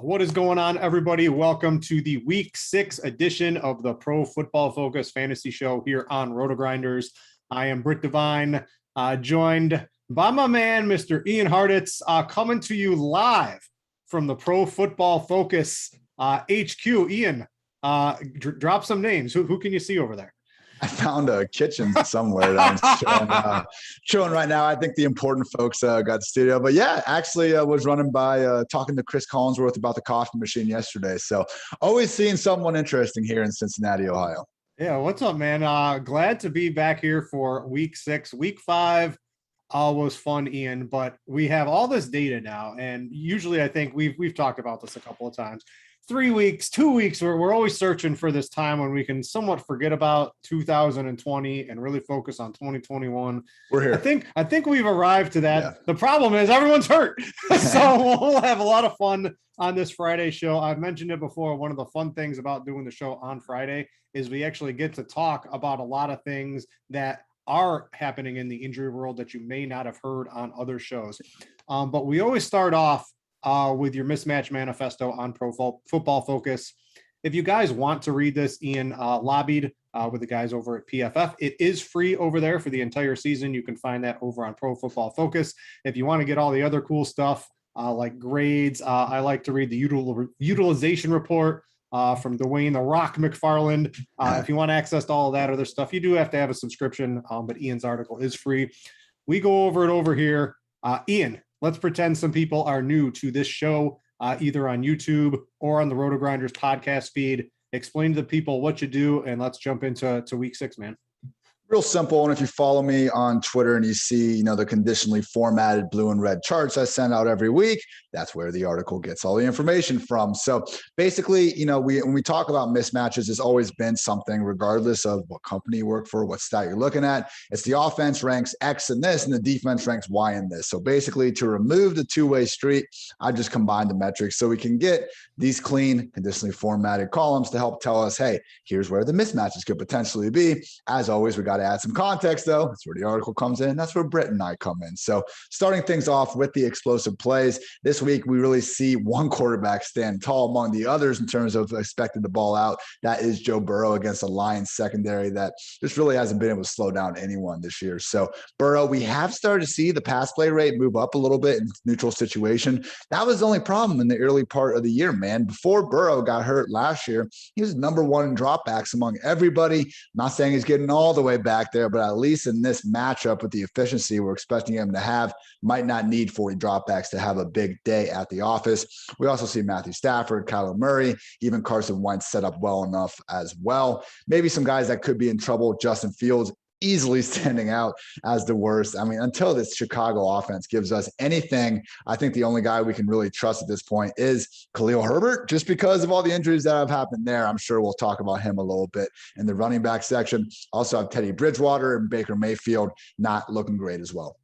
What is going on, everybody? Welcome to the Week 6 edition of the Pro Football Focus Fantasy Show here on RotoGrinders. I am Brit Devine, joined by my man, Mr. Ian Hartitz, coming to you live from the Pro Football Focus HQ. Ian, drop some names. Who can you see over there? I found a kitchen somewhere that I'm showing right now. I think the important folks got the studio. But yeah, actually was running by talking to Chris Collinsworth about the coffee machine yesterday. So always seeing someone interesting here in Cincinnati, Ohio. Yeah, what's up, man? Glad to be back here for Week 6. Week 5 was fun, Ian, but we have all this data now. And usually I think we've talked about this a couple of times. 3 weeks, 2 weeks, we're always searching for this time when we can somewhat forget about 2020 and really focus on 2021. We're here. I think we've arrived to that. Yeah. The problem is everyone's hurt. So we'll have a lot of fun on this Friday show. I've mentioned it before. One of the fun things about doing the show on Friday is we actually get to talk about a lot of things that are happening in the injury world that you may not have heard on other shows. But we always start off with your mismatch manifesto on Pro Football Focus. If you guys want to read this, Ian lobbied with the guys over at PFF. It is free over there for the entire season. You can find that over on Pro Football Focus. If you want to get all the other cool stuff like grades, I like to read the utilization report from Dwayne "The Rock" McFarland. If you want access to all of that other stuff, you do have to have a subscription, but Ian's article is free. We go over it over here. Ian, let's pretend some people are new to this show, either on YouTube or on the RotoGrinders podcast feed. Explain to the people what you do, and let's jump into Week 6, man. Real simple. And if you follow me on Twitter and you see, the conditionally formatted blue and red charts I send out every week, that's where the article gets all the information from. So basically, when we talk about mismatches, it's always been something, regardless of what company you work for, what stat you're looking at. It's the offense ranks X in this and the defense ranks Y in this. So basically, to remove the two-way street, I just combined the metrics so we can get these clean, conditionally formatted columns to help tell us, hey, here's where the mismatches could potentially be. As always, we got to add some context, though. That's where the article comes in. That's where Britt and I come in. So starting things off with the explosive plays, this week we really see one quarterback stand tall among the others in terms of expecting the ball out. That is Joe Burrow against a Lions secondary that just really hasn't been able to slow down anyone this year. So Burrow, we have started to see the pass play rate move up a little bit in neutral situation. That was the only problem in the early part of the year, man. Before Burrow got hurt last year, he was number one in dropbacks among everybody. I'm not saying he's getting all the way back there, but at least in this matchup with the efficiency we're expecting him to have, might not need 40 dropbacks to have a big day at the office. We also see Matthew Stafford, Kyler Murray, even Carson Wentz set up well enough as well. Maybe some guys that could be in trouble. Justin Fields easily standing out as the worst. I mean, until this Chicago offense gives us anything, I think the only guy we can really trust at this point is Khalil Herbert, just because of all the injuries that have happened there. I'm sure we'll talk about him a little bit in the running back section. Also have Teddy Bridgewater and Baker Mayfield not looking great as well.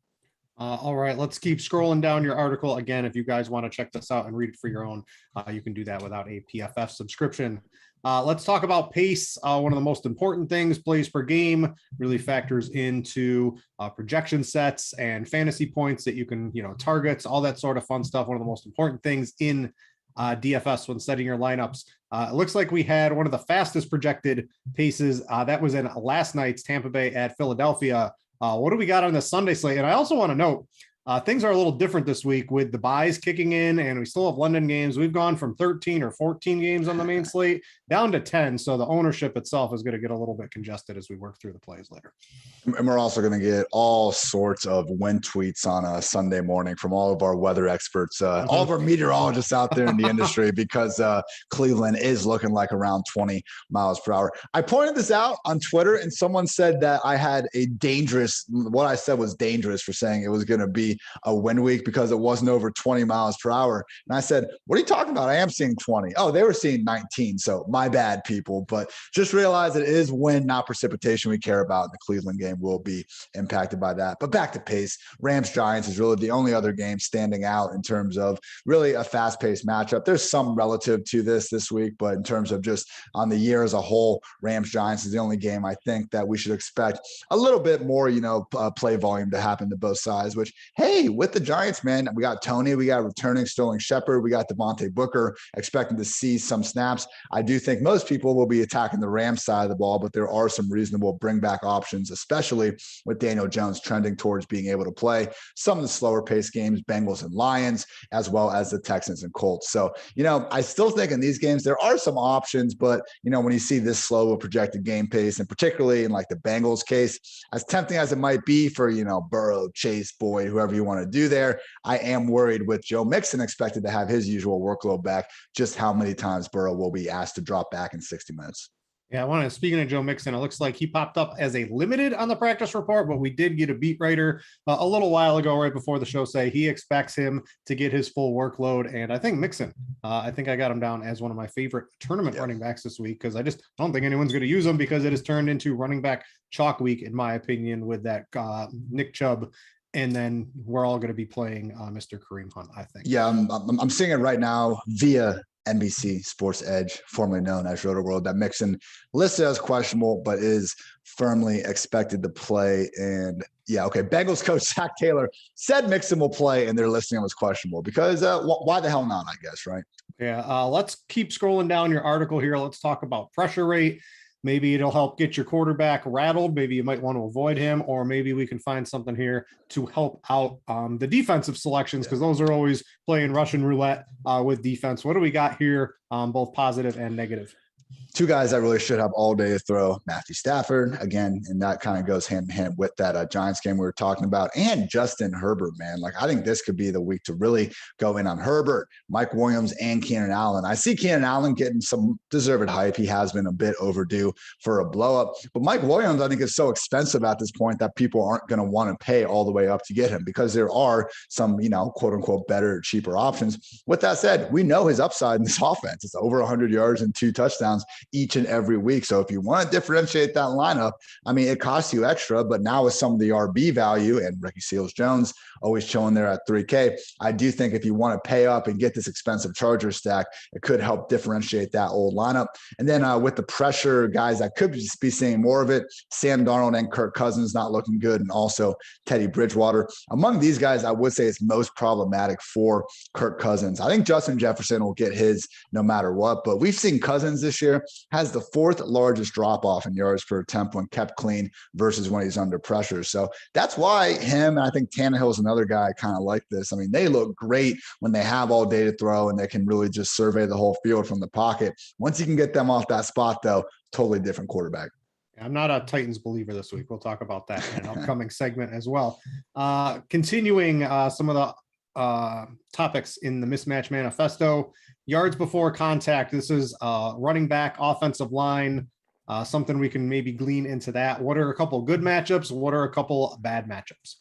All right, let's keep scrolling down your article. Again, if you guys want to check this out and read it for your own, you can do that without a PFF subscription. Let's talk about pace. One of the most important things, plays per game, really factors into projection sets and fantasy points that you can, targets, all that sort of fun stuff. One of the most important things in DFS when setting your lineups. It looks like we had one of the fastest projected paces. That was in last night's Tampa Bay at Philadelphia. What do we got on the Sunday slate? And I also want to note, things are a little different this week with the buys kicking in, and we still have London games. We've gone from 13 or 14 games on the main slate down to 10. So the ownership itself is going to get a little bit congested as we work through the plays later. And we're also going to get all sorts of wind tweets on a Sunday morning from all of our weather experts, all of our meteorologists out there in the industry, because Cleveland is looking like around 20 miles per hour. I pointed this out on Twitter, and someone said that I had what I said was dangerous for saying it was going to be a wind week because it wasn't over 20 miles per hour. And I said, what are you talking about? I am seeing 20. Oh, they were seeing 19. So my bad, people. But just realize it is wind, not precipitation we care about. And the Cleveland game will be impacted by that. But back to pace, Rams-Giants is really the only other game standing out in terms of really a fast-paced matchup. There's some relative to this week, but in terms of just on the year as a whole, Rams-Giants is the only game I think that we should expect a little bit more, play volume to happen to both sides, which, hey, with the Giants, man, we got Tony, we got returning Sterling Shepard, we got Devontae Booker, expecting to see some snaps. I do think most people will be attacking the Rams side of the ball, but there are some reasonable bring back options, especially with Daniel Jones trending towards being able to play some of the slower paced games, Bengals and Lions, as well as the Texans and Colts. So, I still think in these games, there are some options, but, when you see this slow of projected game pace, and particularly in like the Bengals case, as tempting as it might be for, Burrow, Chase, Boyd, whoever you want to do there, I am worried with Joe Mixon expected to have his usual workload back, just how many times Burrow will be asked to drop back in 60 minutes. Yeah, speaking of Joe Mixon, it looks like he popped up as a limited on the practice report, but we did get a beat writer a little while ago, right before the show, say he expects him to get his full workload. And I think Mixon, I think I got him down as one of my favorite tournament running backs this week, because I just don't think anyone's going to use him, because it has turned into running back chalk week, in my opinion, with that Nick Chubb. And then we're all going to be playing Mr. Kareem Hunt, I think. Yeah, I'm seeing it right now via NBC Sports Edge, formerly known as RotoWorld, that Mixon listed as questionable, but is firmly expected to play. And yeah, okay, Bengals coach Zach Taylor said Mixon will play, and they're listing him as questionable because why the hell not, I guess, right? Yeah, let's keep scrolling down your article here. Let's talk about pressure rate. Maybe it'll help get your quarterback rattled. Maybe you might want to avoid him, or maybe we can find something here to help out the defensive selections, because those are always playing Russian roulette with defense. What do we got here, both positive and negative? Two guys that really should have all day to throw, Matthew Stafford, again, and that kind of goes hand in hand with that Giants game we were talking about, and Justin Herbert, man. Like, I think this could be the week to really go in on Herbert, Mike Williams, and Keenan Allen. I see Keenan Allen getting some deserved hype. He has been a bit overdue for a blow-up. But Mike Williams, I think, is so expensive at this point that people aren't going to want to pay all the way up to get him, because there are some, quote-unquote, better, cheaper options. With that said, we know his upside in this offense. It's over 100 yards and 2 touchdowns each and every week. So if you want to differentiate that lineup, I mean, it costs you extra, but now with some of the RB value and Ricky Seals-Jones always chilling there at $3K, I do think if you want to pay up and get this expensive Charger stack, it could help differentiate that old lineup. And then with the pressure guys that could just be seeing more of it, Sam Darnold and Kirk Cousins not looking good, and also Teddy Bridgewater. Among these guys, I would say it's most problematic for Kirk Cousins. I think Justin Jefferson will get his no matter what, but we've seen Cousins this year has the 4th largest drop-off in yards per attempt when kept clean versus when he's under pressure. So that's why him, and I think Tannehill is another guy kind of like this. I mean, they look great when they have all day to throw and they can really just survey the whole field from the pocket. Once you can get them off that spot, though, totally different quarterback. I'm not a Titans believer this week. We'll talk about that in an upcoming segment as well. Continuing some of the topics in the mismatch manifesto. Yards before contact. This is running back, offensive line, something we can maybe glean into that. What are a couple good matchups? What are a couple bad matchups?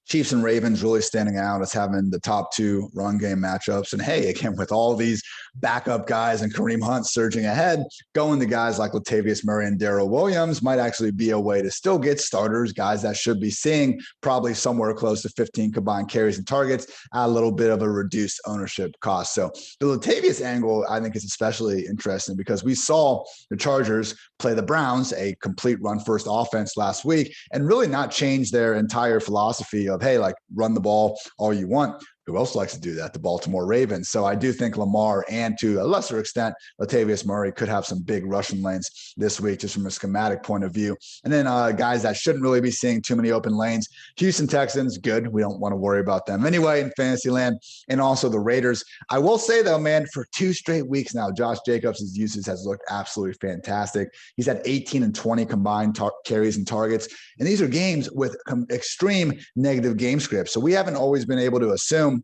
Chiefs and Ravens really standing out as having the top 2 run game matchups. And hey, again, with all these backup guys and Kareem Hunt surging ahead, going to guys like Latavius Murray and Darrell Williams might actually be a way to still get starters, guys that should be seeing probably somewhere close to 15 combined carries and targets at a little bit of a reduced ownership cost. So the Latavius angle, I think, is especially interesting because we saw the Chargers play the Browns, a complete run-first offense last week, and really not change their entire philosophy of, hey, like, run the ball all you want. who else likes to do that? The Baltimore Ravens. So I do think Lamar and to a lesser extent, Latavius Murray could have some big rushing lanes this week, just from a schematic point of view. And then guys that shouldn't really be seeing too many open lanes. Houston Texans, good. We don't want to worry about them anyway in fantasy land. And also the Raiders. I will say though, man, for 2 straight weeks now, Josh Jacobs' usage has looked absolutely fantastic. He's had 18 and 20 combined carries and targets. And these are games with extreme negative game scripts. So we haven't always been able to assume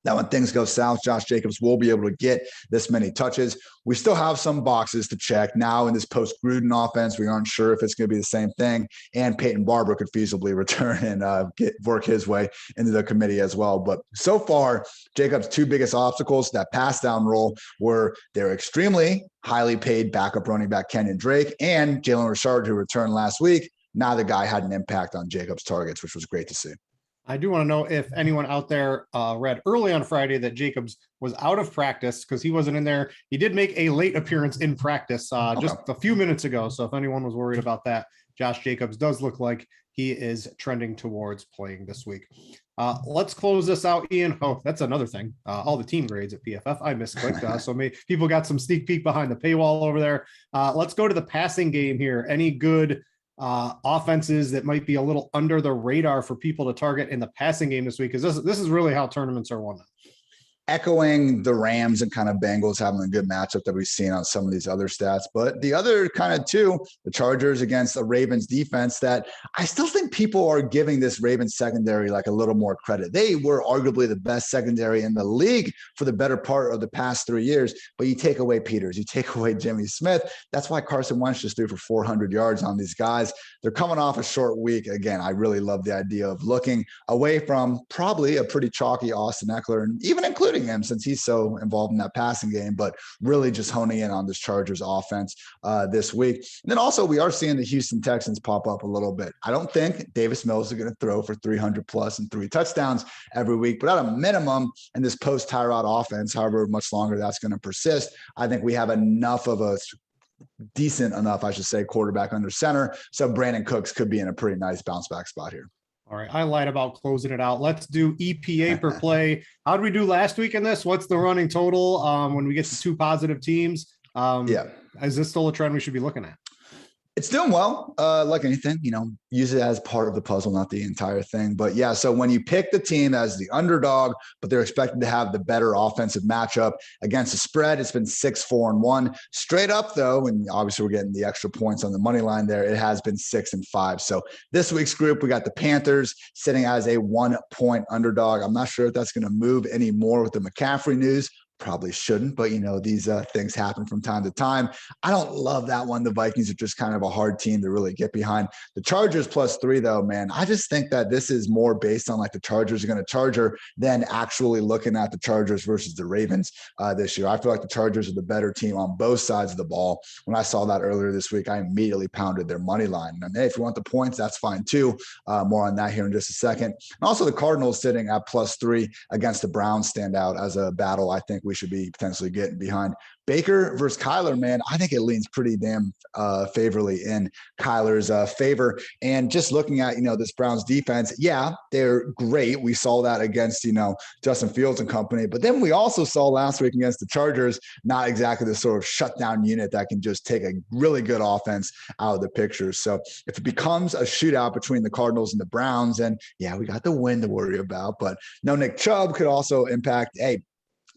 that when things go south, Josh Jacobs will be able to get this many touches. We still have some boxes to check. Now in this post-Gruden offense, we aren't sure if it's going to be the same thing. And Peyton Barber could feasibly return and work his way into the committee as well. But so far, Jacobs' 2 biggest obstacles, that pass down role, were their extremely highly paid backup running back Kenyon Drake and Jalen Richard, who returned last week. Now the guy had an impact on Jacobs' targets, which was great to see. I do want to know if anyone out there read early on Friday that Jacobs was out of practice because he wasn't in there. He did make a late appearance in practice just a few minutes ago. So if anyone was worried about that, Josh Jacobs does look like he is trending towards playing this week. Let's close this out, Ian. Oh, that's another thing. All the team grades at PFF. I misclicked. So maybe people got some sneak peek behind the paywall over there. Let's go to the passing game here. Any good offenses that might be a little under the radar for people to target in the passing game this week? Because this is really how tournaments are won. Echoing the Rams and kind of Bengals having a good matchup that we've seen on some of these other stats. But the other kind of two, the Chargers against the Ravens defense, that I still think people are giving this Ravens secondary like a little more credit. They were arguably the best secondary in the league for the better part of the past 3 years. But you take away Peters, you take away Jimmy Smith. That's why Carson Wentz just threw for 400 yards on these guys. They're coming off a short week. Again, I really love the idea of looking away from probably a pretty chalky Austin Eckler, and even including him since he's so involved in that passing game, but really just honing in on this Chargers offense this week. And then also we are seeing the Houston Texans pop up a little bit. I don't think Davis Mills is going to throw for 300 plus and 3 touchdowns every week, but at a minimum in this post-Tyrod offense, however much longer that's going to persist, I think we have enough of a decent enough, I should say, quarterback under center. So Brandon Cooks could be in a pretty nice bounce back spot here. All right. I lied about closing it out. Let's do EPA per play. How did we do last week in this? What's the running total when we get to 2 positive teams? Is this still a trend we should be looking at? It's doing well. Like anything, use it as part of the puzzle, not the entire thing. But yeah, so when you pick the team as the underdog, but they're expected to have the better offensive matchup against the spread, it's been 6-4-1. Straight up though, and obviously we're getting the extra points on the money line there, it has been 6-5. So this week's group, we got the Panthers sitting as a 1-point underdog. I'm not sure if that's going to move anymore with the McCaffrey news. Probably shouldn't, but these things happen from time to time. I don't love that one. The Vikings are just kind of a hard team to really get behind. The Chargers +3 though, man, I just think that this is more based on like the Chargers are going to charger than actually looking at the Chargers versus the Ravens this year. I feel like the Chargers are the better team on both sides of the ball. When I saw that earlier this week, I immediately pounded their money line. And hey, if you want the points, that's fine too. More on that here in just a second. And also the Cardinals sitting at +3 against the Browns stand out as a battle I think we should be potentially getting behind. Baker versus Kyler, man, I think it leans pretty damn favorably in Kyler's favor. And just looking at, this Browns defense, yeah, they're great. We saw that against, Justin Fields and company. But then we also saw last week against the Chargers, not exactly the sort of shutdown unit that can just take a really good offense out of the picture. So if it becomes a shootout between the Cardinals and the Browns, and yeah, we got the win to worry about, but no Nick Chubb could also impact,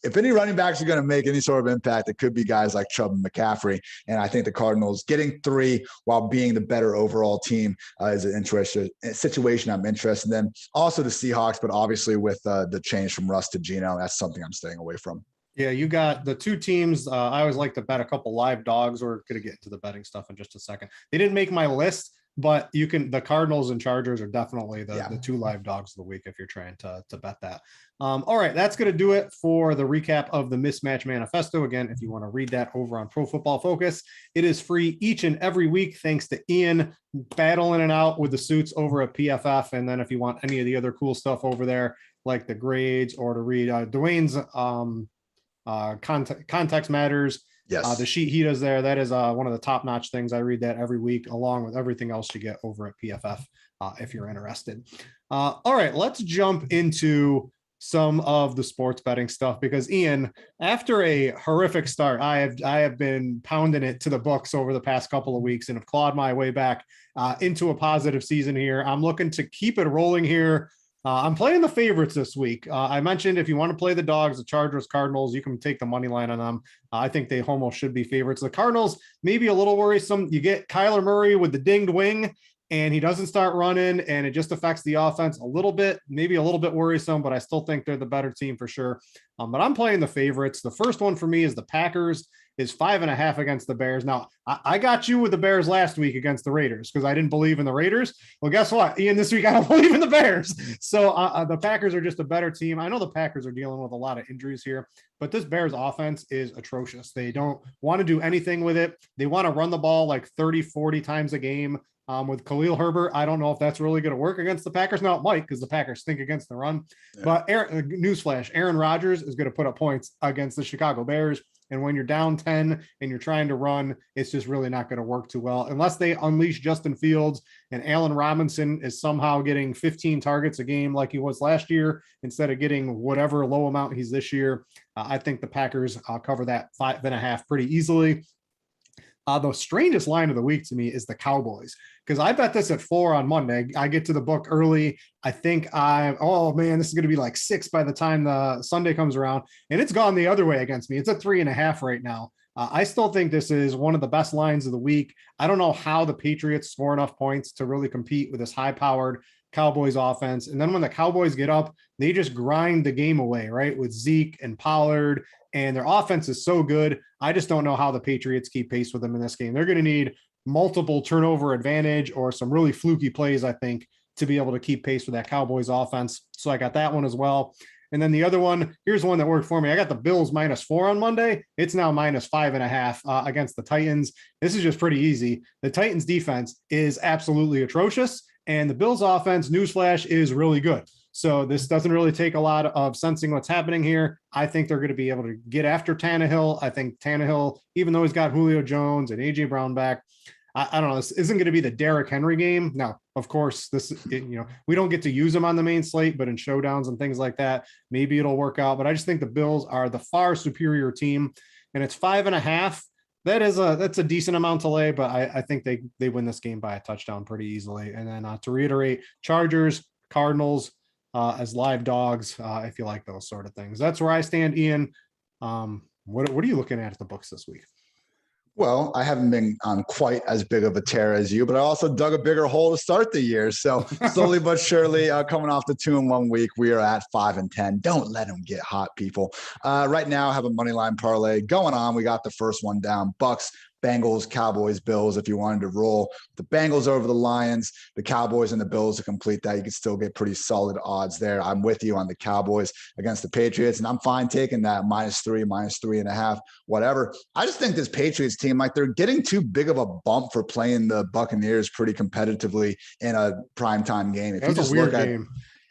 if any running backs are going to make any sort of impact, it could be guys like Chubb and McCaffrey. And I think the Cardinals getting 3 while being the better overall team is an interesting situation I'm interested in. Also the Seahawks, but obviously with the change from Russ to Geno, that's something I'm staying away from. Yeah, you got the 2 teams. I always like to bet a couple live dogs. We're going to get into the betting stuff in just a second. They didn't make my list, but the Cardinals and Chargers are definitely the 2 live dogs of the week if you're trying to bet that. All right, that's going to do it for the recap of the Mismatch Manifesto. Again, if you want to read that over on Pro Football Focus, it is free each and every week. Thanks to Ian battling it out with the suits over at PFF. And then if you want any of the other cool stuff over there, like the grades or to read Dwayne's context matters. Yes. The sheet he does there, that is one of the top-notch things. I read that every week, along with everything else you get over at PFF if you're interested. All right, let's jump into some of the sports betting stuff, because Ian, after a horrific start, I have been pounding it to the books over the past couple of weeks and have clawed my way back into a positive season here. I'm looking to keep it rolling here. I'm playing the favorites this week. I mentioned if you want to play the dogs, the Chargers, Cardinals, you can take the money line on them. I think they almost should be favorites. The Cardinals, maybe a little worrisome. You get Kyler Murray with the dinged wing, and he doesn't start running, and it just affects the offense a little bit, maybe a little bit worrisome, but I still think they're the better team for sure. But I'm playing the favorites. The first one for me is the Packers, is 5.5 against the Bears. Now, I got you with the Bears last week against the Raiders because I didn't believe in the Raiders. Well, guess what, Ian, this week I don't believe in the Bears. So the Packers are just a better team. I know the Packers are dealing with a lot of injuries here, but this Bears offense is atrocious. They don't want to do anything with it. They want to run the ball like 30, 40 times a game. With Khalil Herbert, I don't know if that's really going to work against the Packers. Now it might, because the Packers stink against the run. Yeah. But newsflash, Aaron Rodgers is going to put up points against the Chicago Bears. And when you're down 10 and you're trying to run, it's just really not going to work too well unless they unleash Justin Fields and Allen Robinson is somehow getting 15 targets a game like he was last year instead of getting whatever low amount he's this year. I think the Packers cover that 5.5 pretty easily. The strangest line of the week to me is the Cowboys, because I bet this at 4 on Monday. I get to the book early. I think this is going to be like 6 by the time the Sunday comes around, and it's gone the other way against me. It's at 3.5 right now. I still think this is one of the best lines of the week. I don't know how the Patriots score enough points to really compete with this high-powered Cowboys offense. And then when the Cowboys get up, they just grind the game away, right? With Zeke and Pollard, and their offense is so good. I just don't know how the Patriots keep pace with them in this game. They're going to need multiple turnover advantage or some really fluky plays, I think, to be able to keep pace with that Cowboys offense. So I got that one as well. And then the other one, here's one that worked for me. I got the Bills -4 on Monday. It's now -5.5 against the Titans. This is just pretty easy. The Titans defense is absolutely atrocious, and the Bills offense, newsflash, is really good. So this doesn't really take a lot of sensing what's happening here. I think they're going to be able to get after Tannehill. I think Tannehill, even though he's got Julio Jones and AJ Brown back, I don't know, this isn't going to be the Derrick Henry game. Now, of course, we don't get to use them on the main slate, but in showdowns and things like that, maybe it'll work out. But I just think the Bills are the far superior team, and it's 5.5. That's a decent amount to lay, but I think they win this game by a touchdown pretty easily. And then to reiterate, Chargers, Cardinals, as live dogs, if you like those sort of things. That's where I stand, Ian. What are you looking at the books this week? Well, I haven't been on quite as big of a tear as you, but I also dug a bigger hole to start the year. So slowly but surely, coming off the 2-1 week, we are at 5-10. Don't let them get hot, people. Right now, I have a money line parlay going on. We got the first one down. Bucks, Bengals, Cowboys, Bills. If you wanted to roll the Bengals over the Lions, the Cowboys and the Bills to complete that, you could still get pretty solid odds there. I'm with you on the Cowboys against the Patriots, and I'm fine taking that -3, -3.5, whatever. I just think this Patriots team, like, they're getting too big of a bump for playing the Buccaneers pretty competitively in a primetime game. If you just look at game.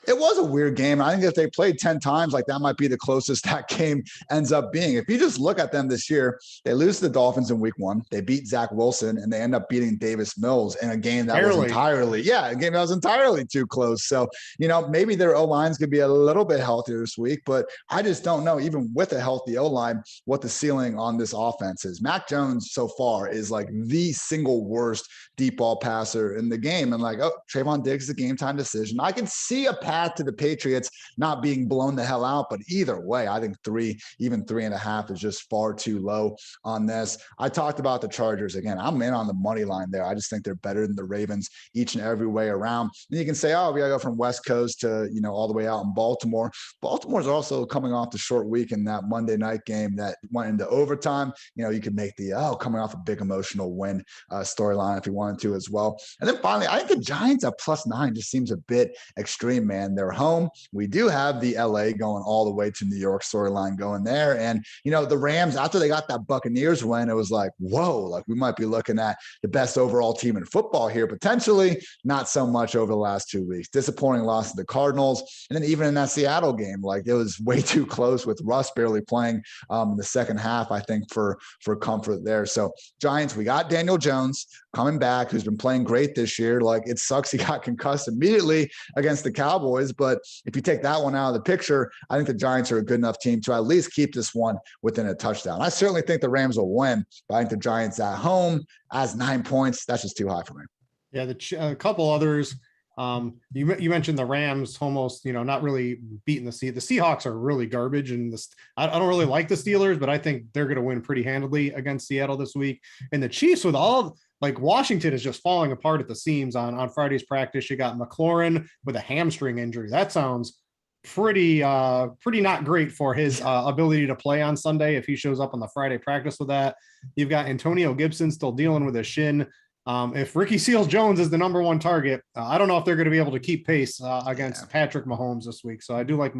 It was a weird game. I think if they played 10 times, like, that might be the closest that game ends up being. If you just look at them this year, they lose to the Dolphins in week 1. They beat Zach Wilson, and they end up beating Davis Mills in a game that was entirely too close. So, maybe their O-lines could be a little bit healthier this week, but I just don't know, even with a healthy O-line, what the ceiling on this offense is. Mac Jones so far is like the single worst deep ball passer in the game. And Trayvon Diggs is a game time decision. I can see a path to the Patriots not being blown the hell out, but either way, I think 3, even 3.5 is just far too low on this. I talked about the Chargers again. I'm in on the money line there. I just think they're better than the Ravens each and every way around. And you can say, we gotta go from West Coast to, all the way out in Baltimore. Baltimore's also coming off the short week in that Monday night game that went into overtime. You could make the, coming off a big emotional win storyline if you wanted to as well. And then finally, I think the Giants at +9 just seems a bit extreme, man. They're home. We do have the LA going all the way to New York storyline going there. And, the Rams, after they got that Buccaneers win, it was like, whoa, like, we might be looking at the best overall team in football here, potentially. Not so much over the last 2 weeks. Disappointing loss to the Cardinals. And then even in that Seattle game, like, it was way too close with Russ barely playing in the second half, I think, for comfort there. So Giants, we got Daniel Jones coming back, who's been playing great this year. Like, it sucks he got concussed immediately against the Cowboys. Cowboys. But if you take that one out of the picture, I think the Giants are a good enough team to at least keep this one within a touchdown. I certainly think the Rams will win, but I think the Giants at home as 9 points, that's just too high for me. Yeah, a couple others. You mentioned the Rams almost, not really beating the Seahawks are really garbage, and I don't really like the Steelers, but I think they're going to win pretty handily against Seattle this week. And the Chiefs, with all Washington is just falling apart at the seams on Friday's practice. You got McLaurin with a hamstring injury. That sounds pretty not great for his ability to play on Sunday if he shows up on the Friday practice with that. You've got Antonio Gibson still dealing with a shin. If Ricky Seals-Jones is the number one target, I don't know if they're going to be able to keep pace against Patrick Mahomes this week. So I do like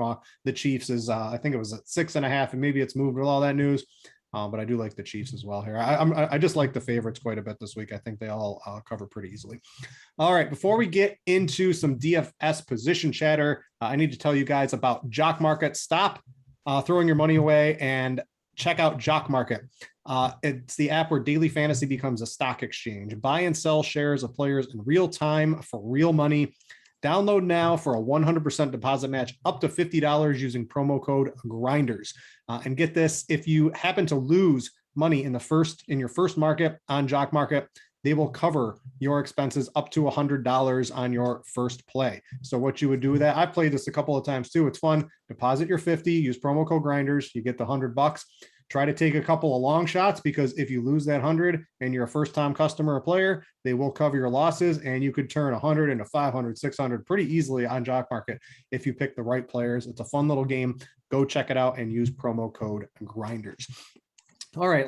the Chiefs I think it was at 6.5, and maybe it's moved with all that news. But I do like the Chiefs as well here. I just like the favorites quite a bit this week. I think they all cover pretty easily. All right, before we get into some DFS position chatter, I need to tell you guys about Jock Market. Stop throwing your money away and check out Jock Market. It's the app where daily fantasy becomes a stock exchange. Buy and sell shares of players in real time for real money. Download now for a 100% deposit match up to $50 using promo code GRINDERS. And get this, if you happen to lose money in your first market on Jock Market, they will cover your expenses up to $100 on your first play. So what you would do with that, I've played this a couple of times too. It's fun. Deposit your 50, use promo code GRINDERS, you get the $100. Try to take a couple of long shots, because if you lose that 100 and you're a first-time customer or player, they will cover your losses, and you could turn 100 into 500, 600 pretty easily on Jock Market if you pick the right players. It's a fun little game. Go check it out and use promo code GRINDERS. All right,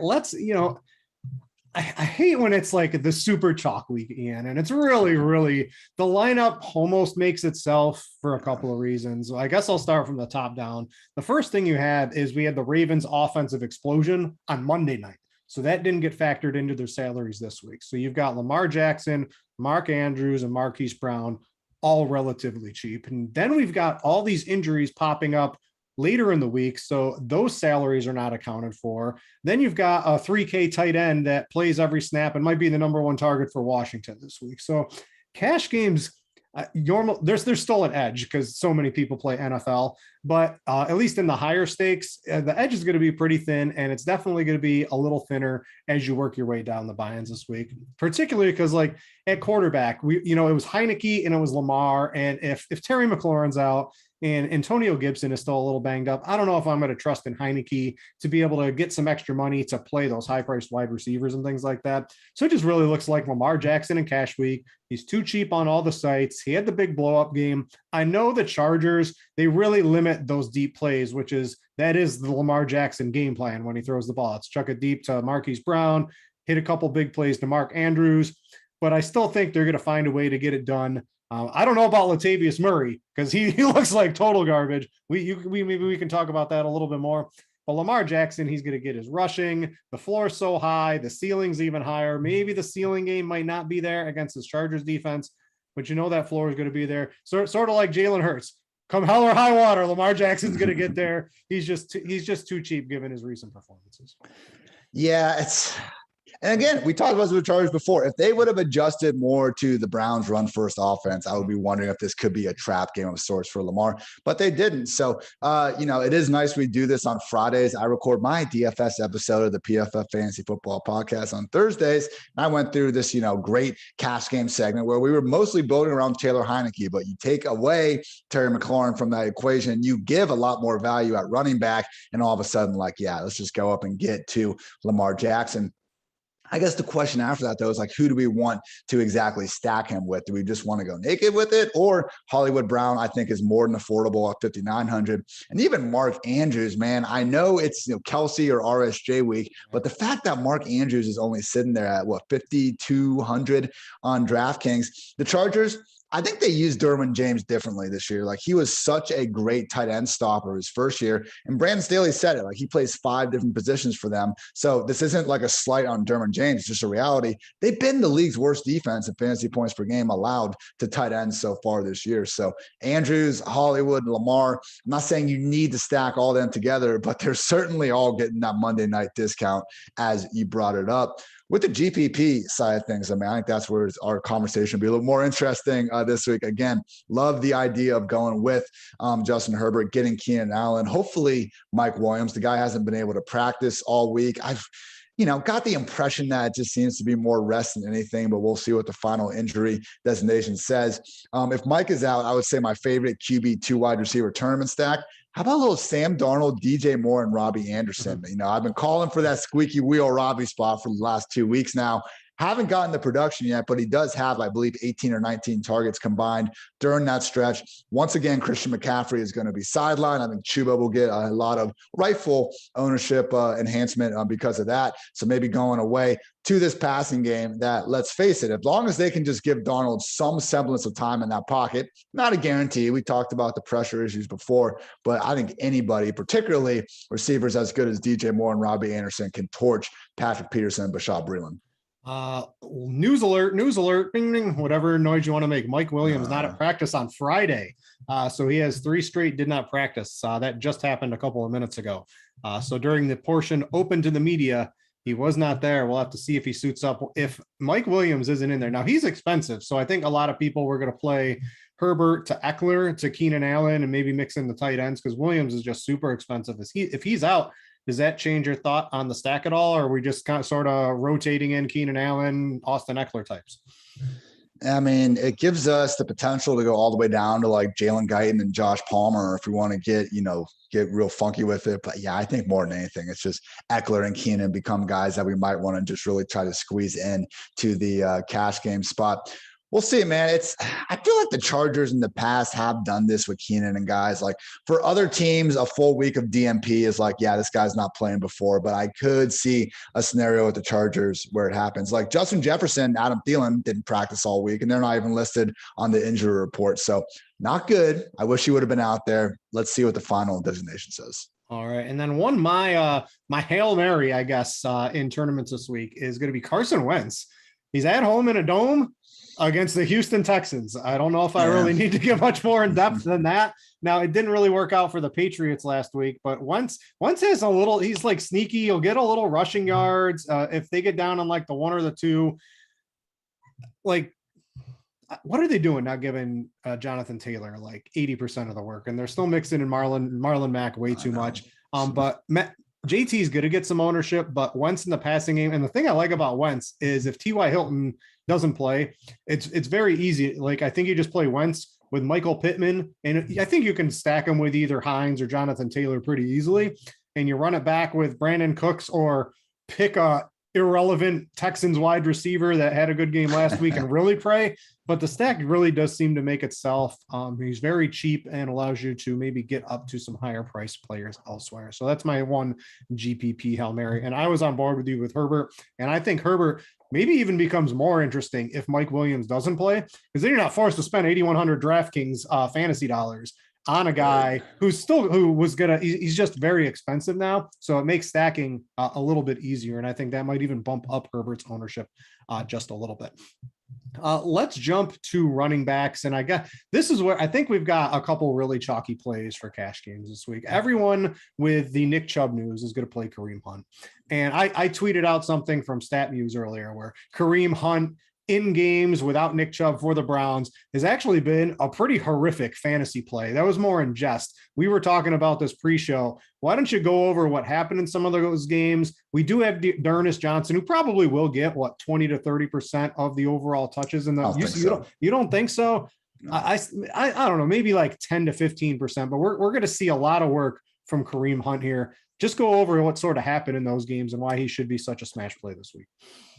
I hate when it's like the super chalk week, Ian, and it's really, the lineup almost makes itself for a couple of reasons. I guess I'll start from the top down. The first thing you had is we had the Ravens offensive explosion on Monday night. So that didn't get factored into their salaries this week. So you've got Lamar Jackson, Mark Andrews, and Marquise Brown, all relatively cheap. And then we've got all these injuries popping up later in the week, so those salaries are not accounted for. Then you've got a 3K tight end that plays every snap and might be the number one target for Washington this week. So cash games, there's still an edge because so many people play NFL, but at least in the higher stakes, the edge is going to be pretty thin, and it's definitely going to be a little thinner as you work your way down the buy-ins this week, particularly because at quarterback, it was Heineke and it was Lamar, and if Terry McLaurin's out and Antonio Gibson is still a little banged up, I don't know if I'm going to trust in Heineke to be able to get some extra money to play those high-priced wide receivers and things like that. So it just really looks like Lamar Jackson in cash week. He's too cheap on all the sites. He had the big blow-up game. I know the Chargers, they really limit those deep plays, that is the Lamar Jackson game plan when he throws the ball. It's chuck it deep to Marquise Brown, hit a couple big plays to Mark Andrews, but I still think they're going to find a way to get it done. I don't know about Latavius Murray because he looks like total garbage. Maybe we can talk about that a little bit more. But Lamar Jackson, he's going to get his rushing. The floor is so high. The ceiling's even higher. Maybe the ceiling game might not be there against this Chargers defense, but that floor is going to be there. Sort of like Jalen Hurts. Come hell or high water, Lamar Jackson's going to get there. He's just too cheap given his recent performances. Yeah, and again, we talked about this with the Chargers before. If they would have adjusted more to the Browns' run-first offense, I would be wondering if this could be a trap game of sorts for Lamar, but they didn't. So, it is nice we do this on Fridays. I record my DFS episode of the PFF Fantasy Football Podcast on Thursdays, and I went through this, great cash game segment where we were mostly building around Taylor Heineke, but you take away Terry McLaurin from that equation, you give a lot more value at running back, and all of a sudden, let's just go up and get to Lamar Jackson. I guess the question after that, though, is who do we want to exactly stack him with? Do we just want to go naked with it? Or Hollywood Brown, I think, is more than affordable at $5,900. And even Mark Andrews, man, I know it's Kelsey or RSJ week, but the fact that Mark Andrews is only sitting there at $5,200 on DraftKings, the Chargers, I think they used Derwin James differently this year. He was such a great tight end stopper his first year. And Brandon Staley said it, he plays 5 different positions for them. So this isn't a slight on Derwin James, it's just a reality. They've been the league's worst defense in fantasy points per game allowed to tight ends so far this year. So Andrews, Hollywood, Lamar, I'm not saying you need to stack all them together, but they're certainly all getting that Monday night discount as you brought it up. with the GPP side of things, I mean, I think that's where our conversation will be a little more interesting this week. Again, love the idea of going with Justin Herbert, getting Keenan Allen, hopefully Mike Williams. The guy hasn't been able to practice all week. I've got the impression that it just seems to be more rest than anything, but we'll see what the final injury designation says. If Mike is out, I would say my favorite QB 2 wide receiver tournament stack. How about a little Sam Darnold, DJ Moore, and Robbie Anderson? Mm-hmm. I've been calling for that squeaky wheel Robbie spot for the last 2 weeks now. Haven't gotten the production yet, but he does have, I believe, 18 or 19 targets combined during that stretch. Once again, Christian McCaffrey is going to be sidelined. I think Chuba will get a lot of rightful ownership enhancement because of that. So maybe going away to this passing game that, let's face it, as long as they can just give Darnold some semblance of time in that pocket, not a guarantee. We talked about the pressure issues before, but I think anybody, particularly receivers as good as DJ Moore and Robbie Anderson, can torch Patrick Peterson and Bashaud Breeland. News alert, ding, ding, whatever noise you want to make. Mike Williams not at practice on Friday. So he has 3 straight did not practice. That just happened a couple of minutes ago. So during the portion open to the media, he was not there. We'll have to see if he suits up. If Mike Williams isn't in there. Now he's expensive. So I think a lot of people were going to play Herbert to Eckler to Keenan Allen and maybe mix in the tight ends because Williams is just super expensive. If he's out, does that change your thought on the stack at all? Or are we just kind of sort of rotating in Keenan Allen, Austin Eckler types? I mean, it gives us the potential to go all the way down to like Jalen Guyton and Josh Palmer if we want to get real funky with it. But yeah, I think more than anything, it's just Eckler and Keenan become guys that we might want to just really try to squeeze in to the cash game spot. We'll see, man. I feel like the Chargers in the past have done this with Keenan and guys. Like for other teams, a full week of DMP is like, yeah, this guy's not playing before, but I could see a scenario with the Chargers where it happens. Like Justin Jefferson, Adam Thielen didn't practice all week, and they're not even listed on the injury report. So not good. I wish he would have been out there. Let's see what the final designation says. All right. And then my Hail Mary, I guess, in tournaments this week is going to be Carson Wentz. He's at home in a dome against the Houston Texans. I don't know if I really need to get much more in depth than that. Now, it didn't really work out for the Patriots last week, but Wentz has he's like sneaky. He'll get a little rushing yards. If they get down on like the 1 or the 2, like, what are they doing? Not giving Jonathan Taylor like 80% of the work, and they're still mixing in Marlon Mack way too much. But JT is going to get some ownership, but Wentz in the passing game. And the thing I like about Wentz is if T.Y. Hilton doesn't play, it's very easy. Like, I think you just play Wentz with Michael Pittman, and I think you can stack him with either Hines or Jonathan Taylor pretty easily. And you run it back with Brandon Cooks or pick a irrelevant Texans wide receiver that had a good game last week and really pray. But the stack really does seem to make itself. He's very cheap and allows you to maybe get up to some higher price players elsewhere. So that's my one GPP Hail Mary. And I was on board with you with Herbert. And I think Herbert maybe even becomes more interesting if Mike Williams doesn't play, because then you're not forced to spend 8,100 DraftKings fantasy dollars on a guy he's just very expensive now. So it makes stacking a little bit easier. And I think that might even bump up Herbert's ownership just a little bit. Let's jump to running backs. And I guess this is where I think we've got a couple really chalky plays for cash games this week. Everyone with the Nick Chubb news is going to play Kareem Hunt. And I tweeted out something from StatMuse earlier where Kareem Hunt in games without Nick Chubb for the Browns has actually been a pretty horrific fantasy play. That was more in jest. We were talking about this pre-show. Why don't you go over what happened in some of those games? We do have D'Ernest Johnson, who probably will get 20 to 30% of the overall touches. In the you don't think so? No. I don't know, maybe like 10 to 15%, but we're going to see a lot of work from Kareem Hunt here. Just go over what sort of happened in those games and why he should be such a smash play this week.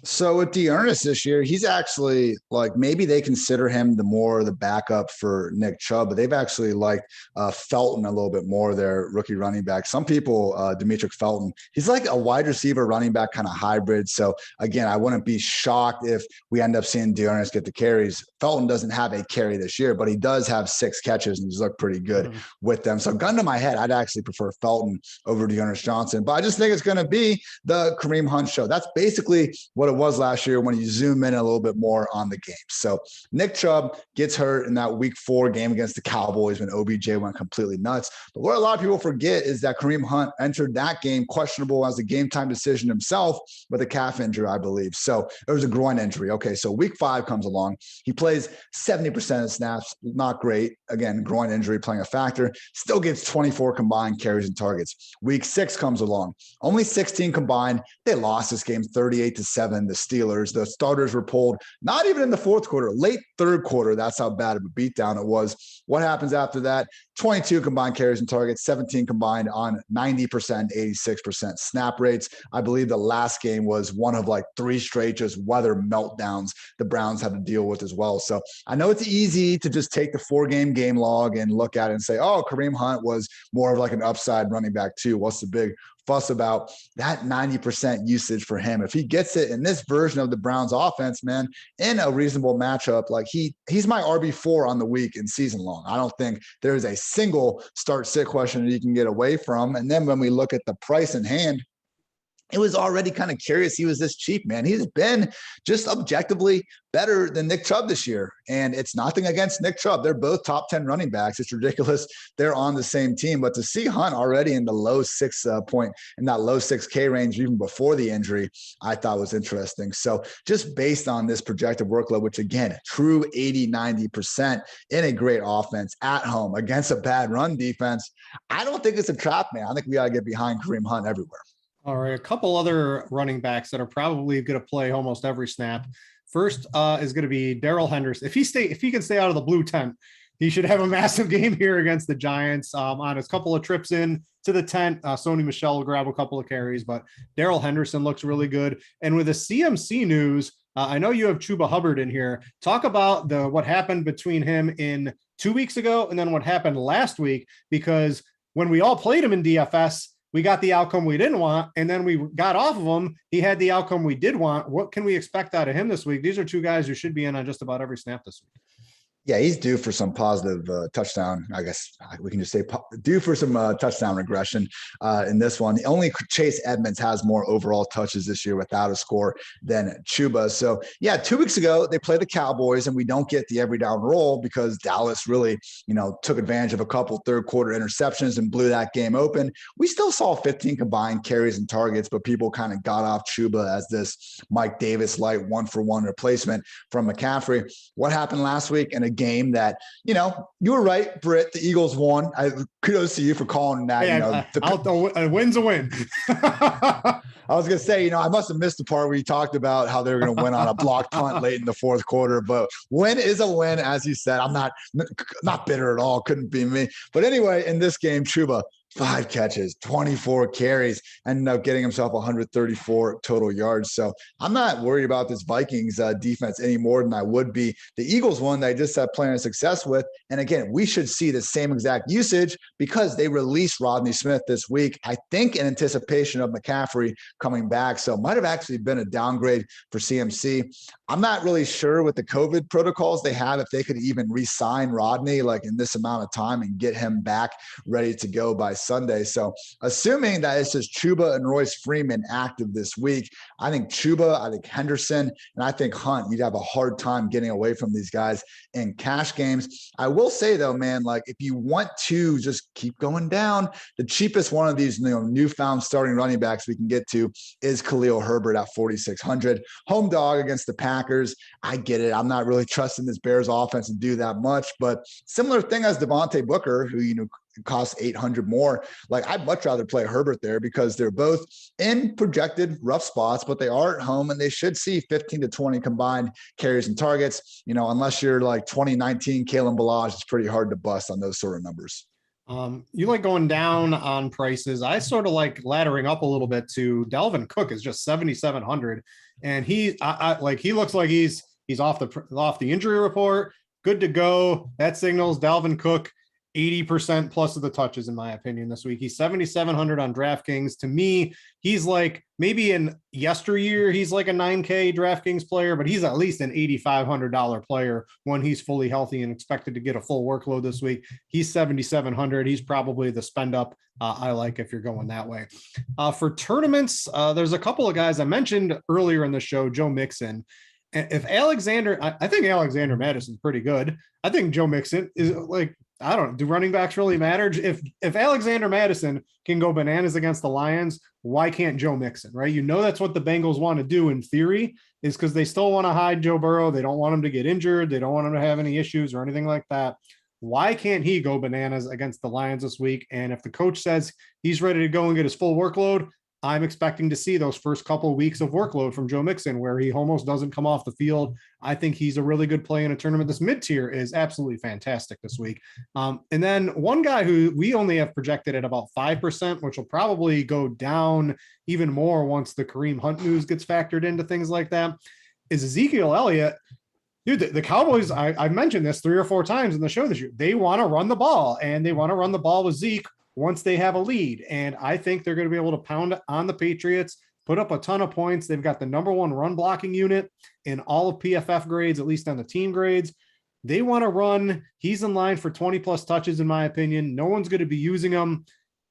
So with D'Ernest this year, he's actually like, maybe they consider him the backup for Nick Chubb, but they've actually liked Felton a little bit more, their rookie running back. Some people, Demetric Felton, he's like a wide receiver running back kind of hybrid. So again, I wouldn't be shocked if we end up seeing D'Ernest get the carries. Felton doesn't have a carry this year, but he does have 6 catches and he's looked pretty good with them. So gun to my head, I'd actually prefer Felton over D'Ernest Ernest Johnson. But I just think it's going to be the Kareem Hunt show. That's basically what it was last year when you zoom in a little bit more on the game. So Nick Chubb gets hurt in that week 4 game against the Cowboys when OBJ went completely nuts. But what a lot of people forget is that Kareem Hunt entered that game questionable as a game time decision himself with a calf injury, I believe. So it was a groin injury. Okay, so week 5 comes along. He plays 70% of snaps. Not great. Again, groin injury playing a factor. Still gets 24 combined carries and targets. Week 6 comes along. Only 16 combined. They lost this game 38-7. The Steelers. The starters were pulled not even in the fourth quarter, late third quarter. That's how bad of a beatdown it was. What happens after that? 22 combined carries and targets, 17 combined on 90%, 86% snap rates. I believe the last game was one of like 3 straight just weather meltdowns the Browns had to deal with as well. So I know it's easy to just take the 4-game game log and look at it and say, oh, Kareem Hunt was more of like an upside running back too. What's the big fuss about that 90% usage for him? If he gets it in this version of the Browns offense, man, in a reasonable matchup, like he's my RB4 on the week in season long. I don't think there's a single start sit question that you can get away from. And then when we look at the price in hand, it was already kind of curious he was this cheap, man. He's been just objectively better than Nick Chubb this year. And it's nothing against Nick Chubb. They're both top 10 running backs. It's ridiculous they're on the same team. But to see Hunt already in the low 6 point, in that low 6K range, even before the injury, I thought was interesting. So just based on this projected workload, which again, true 80-90% in a great offense at home against a bad run defense, I don't think it's a trap, man. I think we got to get behind Kareem Hunt everywhere. All right, a couple other running backs that are probably going to play almost every snap. First is going to be Daryl Henderson. If he can stay out of the blue tent, he should have a massive game here against the Giants. On his couple of trips in to the tent, Sony Michel will grab a couple of carries, but Daryl Henderson looks really good. And with the CMC news, I know you have Chuba Hubbard in here. Talk about what happened between him in 2 weeks ago and then what happened last week, because when we all played him in DFS, we got the outcome we didn't want, and then we got off of him. He had the outcome we did want. What can we expect out of him this week? These are 2 guys who should be in on just about every snap this week. Yeah, he's due for some positive touchdown. I guess we can just say due for some touchdown regression in this one. Only Chase Edmonds has more overall touches this year without a score than Chuba. So, yeah, 2 weeks ago, they play the Cowboys, and we don't get the every down roll because Dallas really, took advantage of a couple third quarter interceptions and blew that game open. We still saw 15 combined carries and targets, but people kind of got off Chuba as this Mike Davis light 1-for-1 replacement from McCaffrey. What happened last week? And game that, you were right, Brit, the Eagles won. Kudos to you for calling that. A win's a win. I was going to say, I must have missed the part where you talked about how they were going to win on a blocked punt late in the fourth quarter, but win is a win, as you said. I'm not bitter at all. Couldn't be me. But anyway, in this game, Chuba, 5 catches, 24 carries, ended up getting himself 134 total yards. So I'm not worried about this Vikings defense any more than I would be the Eagles one that I just had plenty of success with. And again, we should see the same exact usage because they released Rodney Smith this week, I think in anticipation of McCaffrey coming back. So it might have actually been a downgrade for CMC. I'm not really sure with the COVID protocols they have if they could even re-sign Rodney like in this amount of time and get him back ready to go by Sunday. So assuming that it's just Chuba and Royce Freeman active this week, I think Chuba, I think Henderson, and I think Hunt, you'd have a hard time getting away from these guys in cash games. I will say though, man, like if you want to just keep going down, the cheapest one of these newfound starting running backs we can get to is Khalil Herbert at 4,600. Home dog against the Packers. I get it. I'm not really trusting this Bears offense to do that much, but similar thing as Devontae Booker, who costs 800 more. Like I'd much rather play Herbert there because they're both in projected rough spots, but they are at home and they should see 15 to 20 combined carries and targets. Unless you're like 2019 Kalen Ballage, it's pretty hard to bust on those sort of numbers. You like going down on prices. I sort of like laddering up a little bit to Delvin Cook is just 7,700, and he looks like he's off the injury report, good to go. That signals Delvin Cook 80% plus of the touches, in my opinion, this week. He's 7,700 on DraftKings. To me, he's like maybe in yesteryear, he's like a 9K DraftKings player, but he's at least an $8,500 player when he's fully healthy and expected to get a full workload this week. He's 7,700. He's probably the spend up I like if you're going that way. For tournaments, there's a couple of guys I mentioned earlier in the show, Joe Mixon. If Alexander, I think Alexander Madison's pretty good. I think Joe Mixon is like, I don't know, do running backs really matter? If Alexander Madison can go bananas against the Lions, why can't Joe Mixon, right? You know, that's what the Bengals want to do in theory, is because they still want to hide Joe Burrow. They don't want him to get injured. They don't want him to have any issues or anything like that. Why can't he go bananas against the Lions this week? And if the coach says he's ready to go and get his full workload, I'm expecting to see those first couple of weeks of workload from Joe Mixon where he almost doesn't come off the field. I think he's a really good play in a tournament. This mid-tier is absolutely fantastic this week. And then one guy who we only have projected at about 5%, which will probably go down even more once the Kareem Hunt news gets factored into things like that, is Ezekiel Elliott. Dude, the Cowboys, I've mentioned this 3 or 4 times in the show this year. They want to run the ball, and they want to run the ball with Zeke once they have a lead. And I think they're going to be able to pound on the Patriots, put up a ton of points. They've got the number 1 run blocking unit in all of PFF grades, at least on the team grades. They want to run. He's in line for 20 plus touches, in my opinion. No one's going to be using him.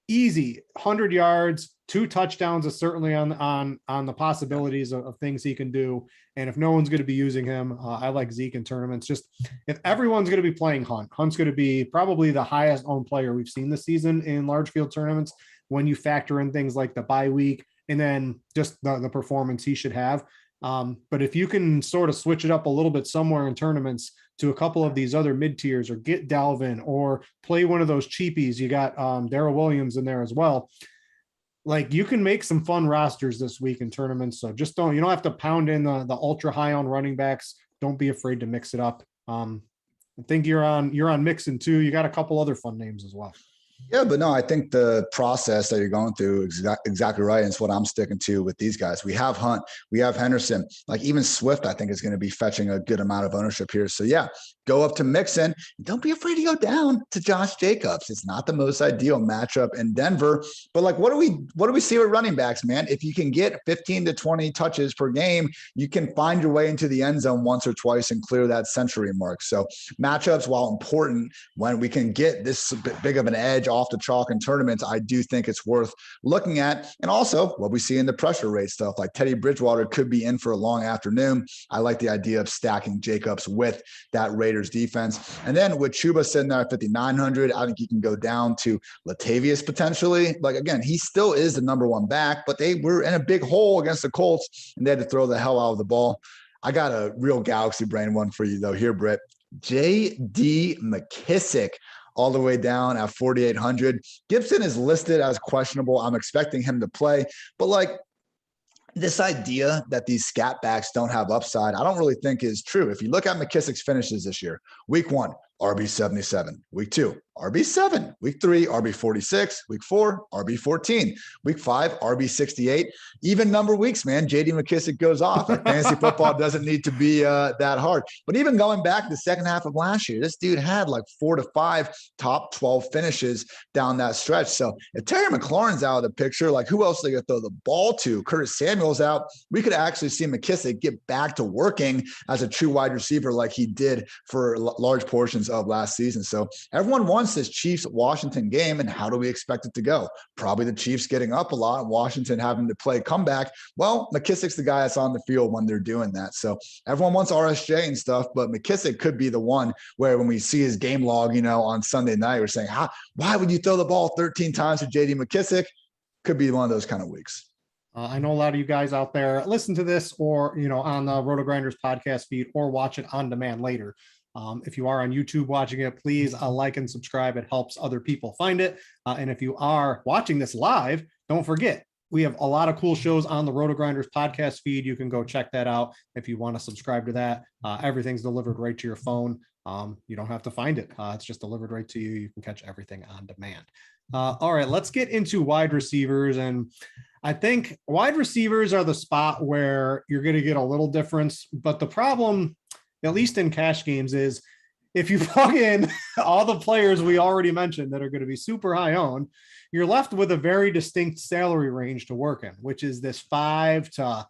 Easy 100 yards, 2 touchdowns is certainly on the possibilities of things he can do. And if no one's going to be using him, I like Zeke in tournaments. Just if everyone's going to be playing Hunt's going to be probably the highest owned player we've seen this season in large field tournaments when you factor in things like the bye week and then just the performance he should have. But if you can sort of switch it up a little bit somewhere in tournaments to a couple of these other mid tiers, or get Dalvin, or play one of those cheapies, you got Daryl Williams in there as well. Like, you can make some fun rosters this week in tournaments. So just you don't have to pound in the ultra high on running backs. Don't be afraid to mix it up. I think you're on Mixon too. You got a couple other fun names as well. Yeah, but no, I think the process that you're going through is exactly right. And it's what I'm sticking to with these guys. We have Hunt, we have Henderson, like even Swift, I think is going to be fetching a good amount of ownership here. So yeah, go up to Mixon. Don't be afraid to go down to Josh Jacobs. It's not the most ideal matchup in Denver, but like, what do we see with running backs, man? If you can get 15 to 20 touches per game, you can find your way into the end zone once or twice and clear that century mark. So matchups, while important, when we can get this big of an edge off the chalk in tournaments, I do think it's worth looking at. And also what we see in the pressure rate stuff, like Teddy Bridgewater could be in for a long afternoon. I like the idea of stacking Jacobs with that Raiders defense. And then with Chuba sitting there at 5,900, I think you can go down to Latavius potentially. Like, again, he still is the number 1 back, but they were in a big hole against the Colts and they had to throw the hell out of the ball. I got a real galaxy brain one for you though here, Britt. Jd McKissick all the way down at 4,800. Gibson is listed as questionable. I'm expecting him to play, but like, this idea that these scat backs don't have upside, I don't really think is true. If you look at McKissick's finishes this year, week 1, RB77, week 2, RB7, week 3, RB46, week 4, RB14, week 5, RB68, even number weeks, man. Jd McKissick goes off. Like, fantasy football doesn't need to be that hard. But even going back to the second half of last year, this dude had like 4 to 5 top 12 finishes down that stretch. So if Terry McLaurin's out of the picture, like, who else are they going to throw the ball to? Curtis Samuel's out. We could actually see McKissick get back to working as a true wide receiver like he did for large portions of last season. So everyone wants this Chiefs-Washington game, and how do we expect it to go? Probably the Chiefs getting up a lot and Washington having to play comeback. Well, McKissick's the guy that's on the field when they're doing that. So everyone wants RSJ and stuff, but McKissick could be the one where when we see his game log, on Sunday night, we're saying, why would you throw the ball 13 times to Jd McKissick? Could be one of those kind of weeks. I know a lot of you guys out there listen to this or, on the RotoGrinders podcast feed, or watch it on demand later. If you are on YouTube watching it, please like and subscribe. It helps other people find it. And if you are watching this live, don't forget, we have a lot of cool shows on the RotoGrinders podcast feed. You can go check that out if you want to subscribe to that. Everything's delivered right to your phone. You don't have to find it. It's just delivered right to you. You can catch everything on demand. All right, let's get into wide receivers. And I think wide receivers are the spot where you're going to get a little difference. But the problem, at least in cash games, is if you plug in all the players we already mentioned that are going to be super high owned, you're left with a very distinct salary range to work in, which is this 5 to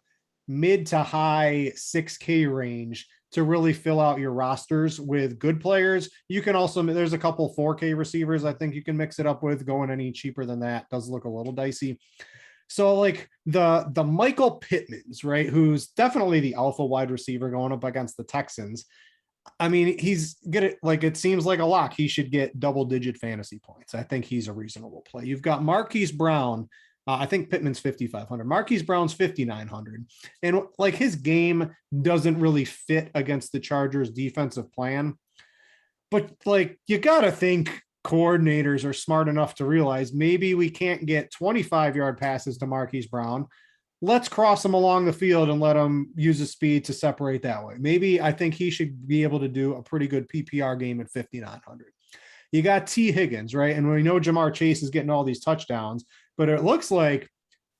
mid to high 6K range to really fill out your rosters with good players. You can also, there's a couple 4K receivers I think you can mix it up with. Going any cheaper than that does look a little dicey. So like the Michael Pittmans, right, who's definitely the alpha wide receiver going up against the Texans. I mean, he's gonna, like, it seems like a lock. He should get double-digit fantasy points. I think he's a reasonable play. You've got Marquise Brown. I think Pittman's 5,500. Marquise Brown's 5,900. And like his game doesn't really fit against the Chargers defensive plan. But like, you got to think coordinators are smart enough to realize maybe we can't get 25-yard passes to Marquise Brown. Let's cross him along the field and let him use his speed to separate that way. Maybe I think he should be able to do a pretty good PPR game at 5,900. You got T. Higgins, right? And we know Jamar Chase is getting all these touchdowns, but it looks like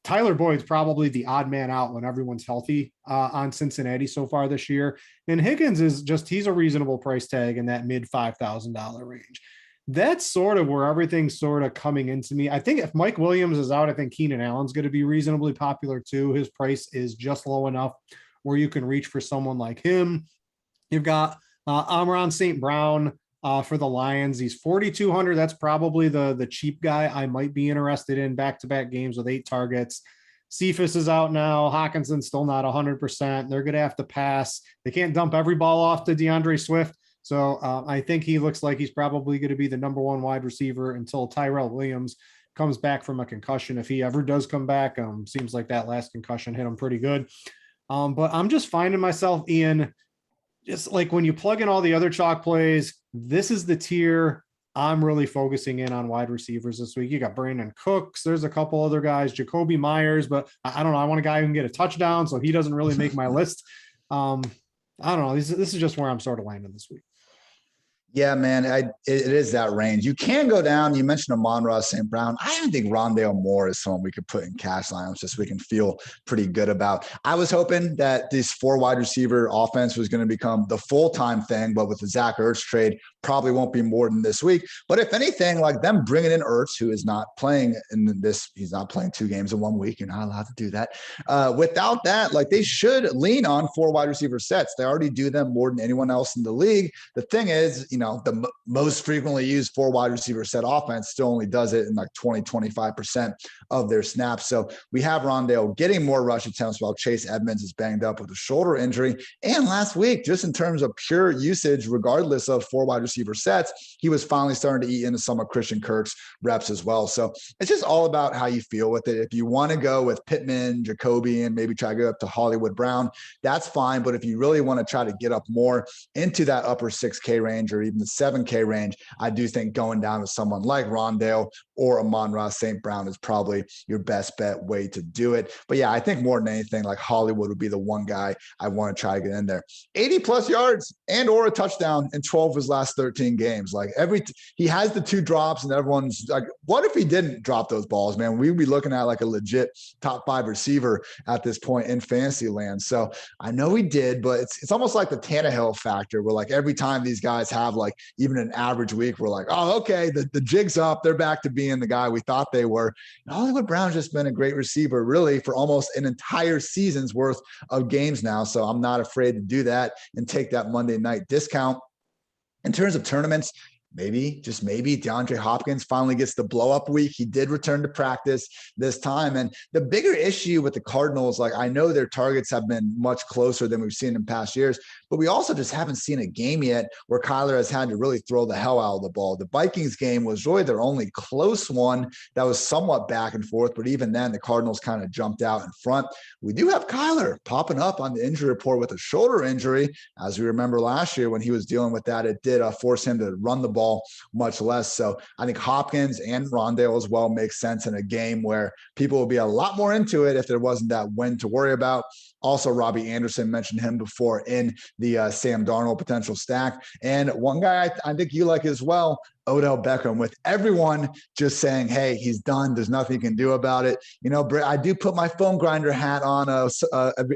Tyler Boyd's probably the odd man out when everyone's healthy on Cincinnati so far this year. And Higgins is just, he's a reasonable price tag in that mid $5,000 range. That's sort of where everything's sort of coming into me. I think if Mike Williams is out, I think Keenan Allen's going to be reasonably popular too. His price is just low enough where you can reach for someone like him. You've got Amon St. Brown for the Lions. He's 4,200. That's probably the cheap guy I might be interested in. Back-to-back games with 8 targets. Cephas is out now. Hawkinson's still not 100%. They're going to have to pass. They can't dump every ball off to DeAndre Swift. So I think he looks like he's probably going to be the number 1 wide receiver until Tyrell Williams comes back from a concussion. If he ever does come back, seems like that last concussion hit him pretty good. But I'm just finding myself, Ian, just like when you plug in all the other chalk plays, this is the tier I'm really focusing in on wide receivers this week. You got Brandon Cooks. There's a couple other guys, Jacoby Myers, but I don't know. I want a guy who can get a touchdown, so he doesn't really make my list. I don't know. This is just where I'm sort of landing this week. Yeah, man, it is that range. You can go down. You mentioned Amon-Ra St. Brown. I don't think Rondale Moore is someone we could put in cash lineups just so we can feel pretty good about. I was hoping that this 4 wide receiver offense was going to become the full-time thing, but with the Zach Ertz trade, probably won't be more than this week. But if anything, like them bringing in Ertz, who is not playing in this, he's not playing 2 games in 1 week. You're not allowed to do that. Without that, like they should lean on 4 wide receiver sets. They already do them more than anyone else in the league. The thing is, you know, the most frequently used 4 wide receiver set offense still only does it in like 20-25% of their snaps. So we have Rondale getting more rush attempts while Chase Edmonds is banged up with a shoulder injury. And last week, just in terms of pure usage, regardless of 4 wide receiver sets, he was finally starting to eat into some of Christian Kirk's reps as well. So it's just all about how you feel with it. If you want to go with Pittman, Jacoby, and maybe try to go up to Hollywood Brown, that's fine. But if you really want to try to get up more into that upper 6K range or even the 7K range, I do think going down to someone like Rondale or Amon-Ra St. Brown is probably your best bet way to do it. But yeah, I think more than anything, like Hollywood would be the one guy I want to try to get in there. 80 plus yards and or a touchdown in 12 of his last 13 games. Like he has the 2 drops and everyone's like, what if he didn't drop those balls, man? We'd be looking at like a legit top 5 receiver at this point in fantasy land. So I know he did, but it's almost like the Tannehill factor where like every time these guys have like even an average week, we're like, oh, okay, the jig's up. They're back to being the guy we thought they were. And Hollywood Brown's just been a great receiver really for almost an entire season's worth of games now. So I'm not afraid to do that and take that Monday night discount. In terms of tournaments, maybe, just maybe, DeAndre Hopkins finally gets the blow-up week. He did return to practice this time. And the bigger issue with the Cardinals, like I know their targets have been much closer than we've seen in past years, but we also just haven't seen a game yet where Kyler has had to really throw the hell out of the ball. The Vikings game was really their only close one that was somewhat back and forth, but even then the Cardinals kind of jumped out in front. We do have Kyler popping up on the injury report with a shoulder injury. As we remember last year when he was dealing with that, it did force him to run the ball much less. So I think Hopkins and Rondale as well make sense in a game where people will be a lot more into it if there wasn't that win to worry about. Also, Robbie Anderson, mentioned him before in the Sam Darnold potential stack. And one guy I think you like as well, Odell Beckham, with everyone just saying, hey, he's done. There's nothing you can do about it. You know, Britt, I do put my phone grinder hat on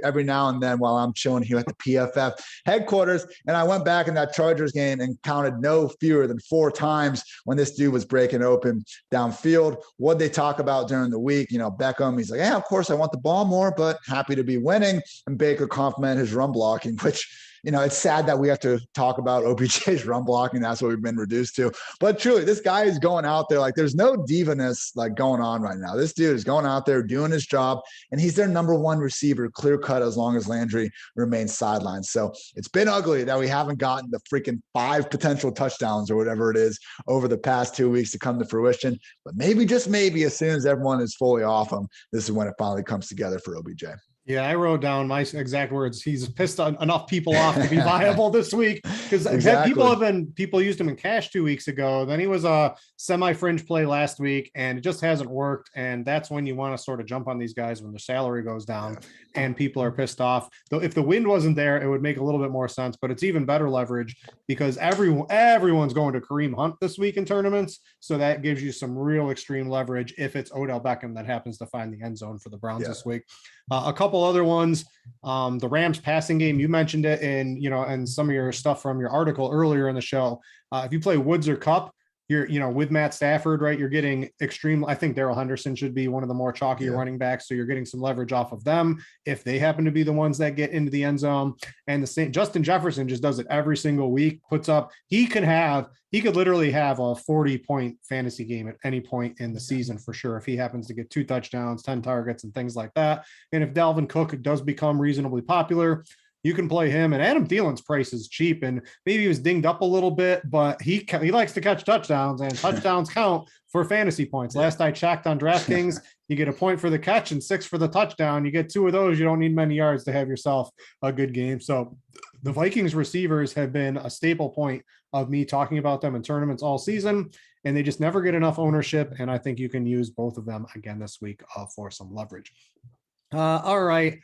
every now and then while I'm chilling here at the PFF headquarters. And I went back in that Chargers game and counted no fewer than 4 times when this dude was breaking open downfield. What they talk about during the week, you know, Beckham, he's like, yeah, of course I want the ball more, but happy to be winning. And Baker complimented his run blocking, which, you know, it's sad that we have to talk about OBJ's run blocking. That's what we've been reduced to. But truly, this guy is going out there like there's no divaness like going on right now. This dude is going out there doing his job, and he's their number 1 receiver, clear cut, as long as Landry remains sidelined. So it's been ugly that we haven't gotten the freaking 5 potential touchdowns or whatever it is over the past 2 weeks to come to fruition. But maybe, just maybe, as soon as everyone is fully off him, this is when it finally comes together for OBJ. Yeah, I wrote down my exact words. He's pissed enough people off to be viable this week, because people used him in cash 2 weeks ago. Then he was a semi-fringe play last week, and it just hasn't worked. And that's when you want to sort of jump on these guys when their salary goes down and people are pissed off. Though if the wind wasn't there, it would make a little bit more sense. But it's even better leverage because everyone's going to Kareem Hunt this week in tournaments. So that gives you some real extreme leverage if it's Odell Beckham that happens to find the end zone for the Browns this week. A couple other ones, the Rams passing game, you mentioned it in some of your stuff from your article earlier in the show. If you play Woods or Kupp, you're, with Matt Stafford, right? You're getting extreme. I think Daryl Henderson should be one of the more chalky running backs. So you're getting some leverage off of them if they happen to be the ones that get into the end zone. And the same, Justin Jefferson just does it every single week, puts up, he could literally have a 40-point fantasy game at any point in the season for sure. If he happens to get 2 touchdowns, 10 targets and things like that. And if Delvin Cook does become reasonably popular, you can play him. And Adam Thielen's price is cheap, and maybe he was dinged up a little bit, but he likes to catch touchdowns, and touchdowns count for fantasy points. Last I checked on DraftKings, you get a point for the catch and 6 for the touchdown. You get 2 of those, you don't need many yards to have yourself a good game. So the Vikings receivers have been a staple point of me talking about them in tournaments all season, and they just never get enough ownership. And I think you can use both of them again this week for some leverage. All right.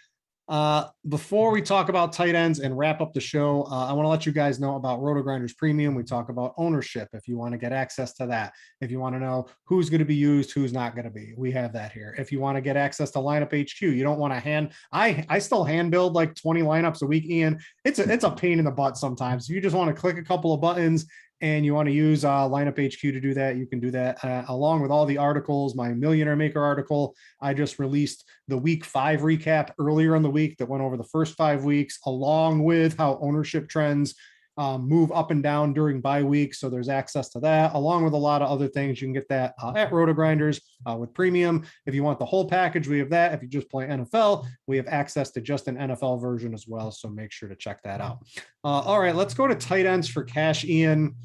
Before we talk about tight ends and wrap up the show, I want to let you guys know about RotoGrinders Premium. We talk about ownership. If you want to get access to that, if you want to know who's going to be used, who's not going to be, we have that here. If you want to get access to Lineup HQ, you don't want to I still hand build like 20 lineups a week, Ian. It's a pain in the butt sometimes. If you just want to click a couple of buttons and you want to use Lineup HQ to do that, you can do that along with all the articles. My Millionaire Maker article, I just released the week 5 recap earlier in the week that went over the first 5 weeks, along with how ownership trends move up and down during bye weeks. So there's access to that, along with a lot of other things. You can get that at RotoGrinders with Premium. If you want the whole package, we have that. If you just play NFL, we have access to just an NFL version as well. So make sure to check that out. All right, let's go to tight ends for cash, Ian.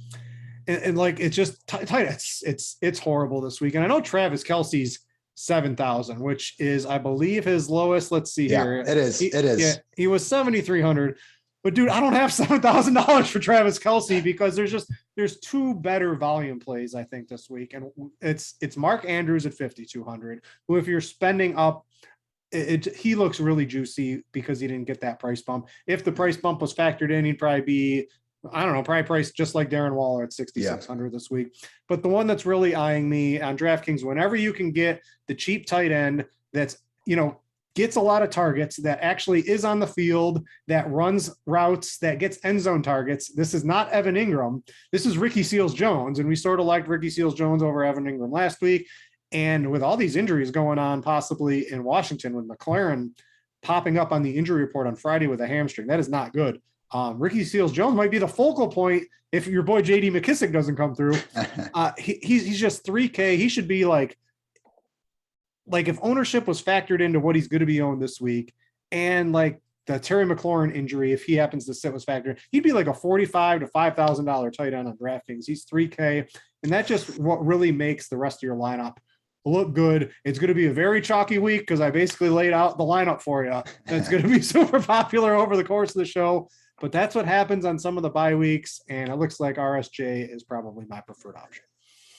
And like, it's just tight ends. It's horrible this week. And I know Travis Kelce's 7,000, which is, I believe, his lowest. Let's see here. It is. Yeah, he was 7,300. But dude, I don't have $7,000 for Travis Kelce because there's 2 better volume plays, I think, this week. And it's Mark Andrews at 5,200, who, if you're spending up, he looks really juicy because he didn't get that price bump. If the price bump was factored in, he'd probably be, probably priced just like Darren Waller at 6,600 this week. But the one that's really eyeing me on DraftKings, whenever you can get the cheap tight end that's, gets a lot of targets, that actually is on the field, that runs routes, that gets end zone targets. This is not Evan Ingram. This is Ricky Seals-Jones. And we sort of liked Ricky Seals-Jones over Evan Ingram last week. And with all these injuries going on, possibly in Washington, with McLaren popping up on the injury report on Friday with a hamstring, that is not good. Ricky Seals-Jones might be the focal point if your boy Jd McKissick doesn't come through. He's just 3K. He should be like if ownership was factored into what he's going to be owned this week, and like the Terry McLaurin injury, if he happens to sit, was factored, he'd be like a $45,000 to $5,000 tight end on DraftKings. He's 3K, and that's just what really makes the rest of your lineup look good. It's going to be a very chalky week because I basically laid out the lineup for you. It's going to be super popular over the course of the show, but that's what happens on some of the bye weeks, and it looks like RSJ is probably my preferred option.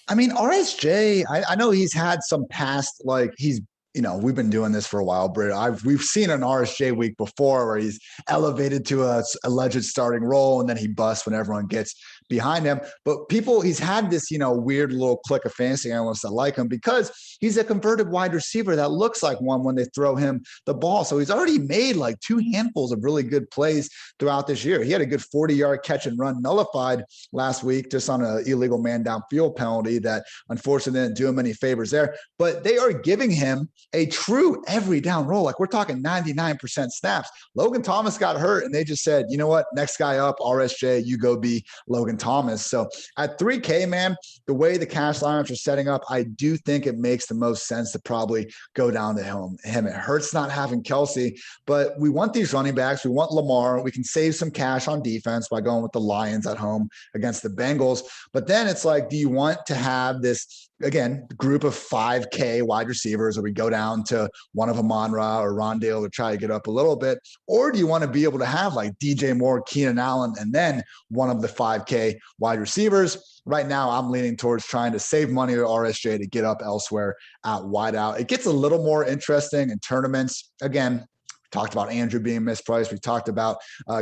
I mean, RSJ, I know he's had some past, we've been doing this for a while, Britt. We've seen an RSJ week before where he's elevated to a alleged starting role and then he busts when everyone gets behind him. But he's had this, weird little clique of fantasy analysts that like him because he's a converted wide receiver that looks like one when they throw him the ball. So he's already made like 2 handfuls of really good plays throughout this year. He had a good 40-yard catch and run nullified last week just on an illegal man downfield penalty that unfortunately didn't do him any favors there. But they are giving him a true every down role. Like we're talking 99% snaps. Logan Thomas got hurt and they just said, you know what, next guy up, RSJ, you go be Logan Thomas. So at 3K, man, the way the cash lineups are setting up, I do think it makes the most sense to probably go down to him. It hurts not having Kelsey, but we want these running backs. We want Lamar. We can save some cash on defense by going with the Lions at home against the Bengals. But then it's like, do you want to have this, again, group of 5K wide receivers, or we go down to one of Amon-Ra or Rondale to try to get up a little bit? Or do you want to be able to have like DJ Moore, Keenan Allen, and then one of the 5K wide receivers? Right now, I'm leaning towards trying to save money to RSJ to get up elsewhere at wideout. It gets a little more interesting in tournaments. Again, talked about Andrew being mispriced. We talked about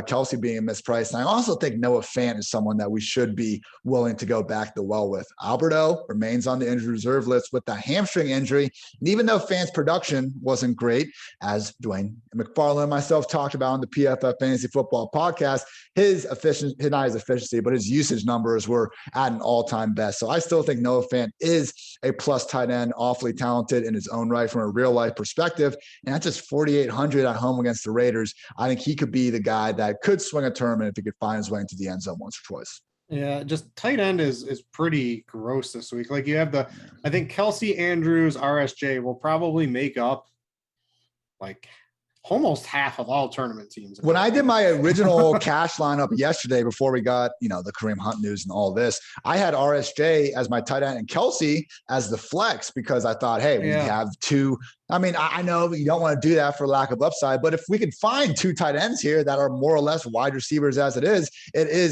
Kelsey being mispriced. And I also think Noah Fant is someone that we should be willing to go back the well with. Alberto remains on the injured reserve list with the hamstring injury. And even though Fant's production wasn't great, as Dwayne McFarland and myself talked about on the PFF Fantasy Football podcast, his efficiency, but his usage numbers were at an all-time best. So I still think Noah Fant is a plus tight end, awfully talented in his own right from a real-life perspective. And that's just 4,800 at home against the Raiders. I think he could be the guy that could swing a tournament if he could find his way into the end zone once or twice. Yeah, just tight end is pretty gross this week. Like you have I think Kelsey, Andrews, RSJ will probably make up like almost half of all tournament teams. When I did my original cash lineup yesterday, before we got, the Kareem Hunt news and all this, I had RSJ as my tight end and Kelsey as the flex because I thought, hey, we have 2. I mean, I know you don't want to do that for lack of upside, but if we can find 2 tight ends here that are more or less wide receivers as it is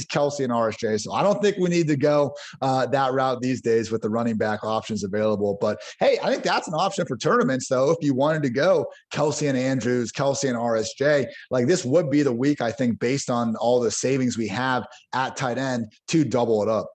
Kelsey and RSJ. So I don't think we need to go that route these days with the running back options available. But hey, I think that's an option for tournaments, though. If you wanted to go Kelsey and Andrews, Kelsey and RSJ, like this would be the week, I think, based on all the savings we have at tight end to double it up.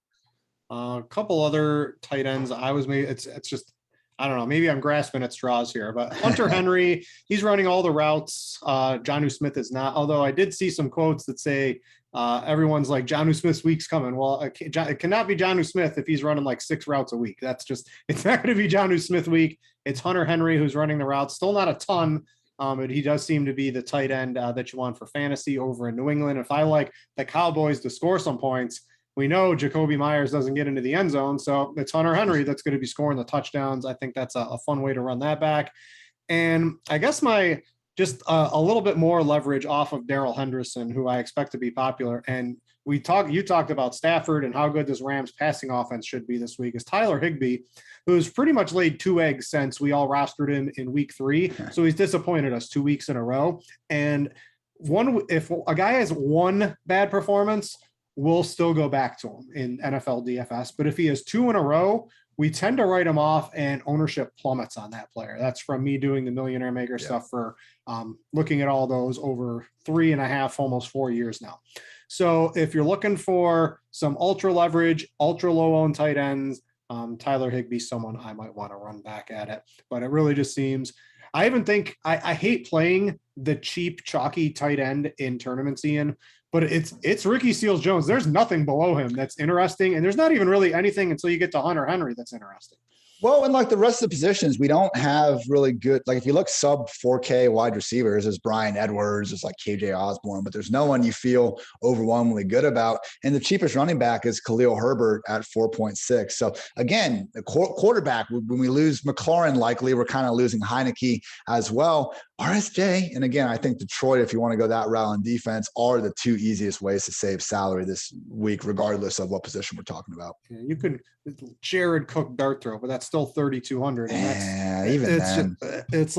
A couple other tight ends. It's just, I don't know, maybe I'm grasping at straws here, but Hunter Henry, he's running all the routes. Jonnu Smith is not, although I did see some quotes that say everyone's like, Jonnu Smith's week's coming. Well, it cannot be Jonnu Smith if he's running like 6 routes a week. It's not going to be Jonnu Smith week. It's Hunter Henry who's running the routes. Still not a ton, but he does seem to be the tight end that you want for fantasy over in New England. If I like the Cowboys to score some points, we know Jacoby Myers doesn't get into the end zone, so it's Hunter Henry that's going to be scoring the touchdowns. I think that's a fun way to run that back. And I guess a little bit more leverage off of Daryl Henderson, who I expect to be popular. And you talked about Stafford and how good this Rams passing offense should be this week, is Tyler Higby, who's pretty much laid 2 eggs since we all rostered him in week 3. So he's disappointed us 2 weeks in a row. And if a guy has 1 bad performance, we'll still go back to him in NFL DFS. But if he has 2 in a row, we tend to write him off and ownership plummets on that player. That's from me doing the Millionaire Maker stuff for looking at all those over 3.5, almost 4 years now. So if you're looking for some ultra leverage, ultra low owned tight ends, Tyler Higby, someone I might want to run back at it. But it really just seems, I hate playing the cheap, chalky tight end in tournaments, Ian, but it's Ricky Seals-Jones. There's nothing below him that's interesting, and there's not even really anything until you get to Hunter Henry that's interesting. Well, and like the rest of the positions, we don't have really good, like if you look sub 4K wide receivers, there's Brian Edwards, there's like KJ Osborne, but there's no one you feel overwhelmingly good about. And the cheapest running back is Khalil Herbert at 4.6. So again, the quarterback, when we lose McLaurin, likely we're kind of losing Heineke as well. RSJ, and again, I think Detroit, if you want to go that route on defense, are the 2 easiest ways to save salary this week, regardless of what position we're talking about. Yeah, you could Jared Cook dart throw, but that's still 3,200. It's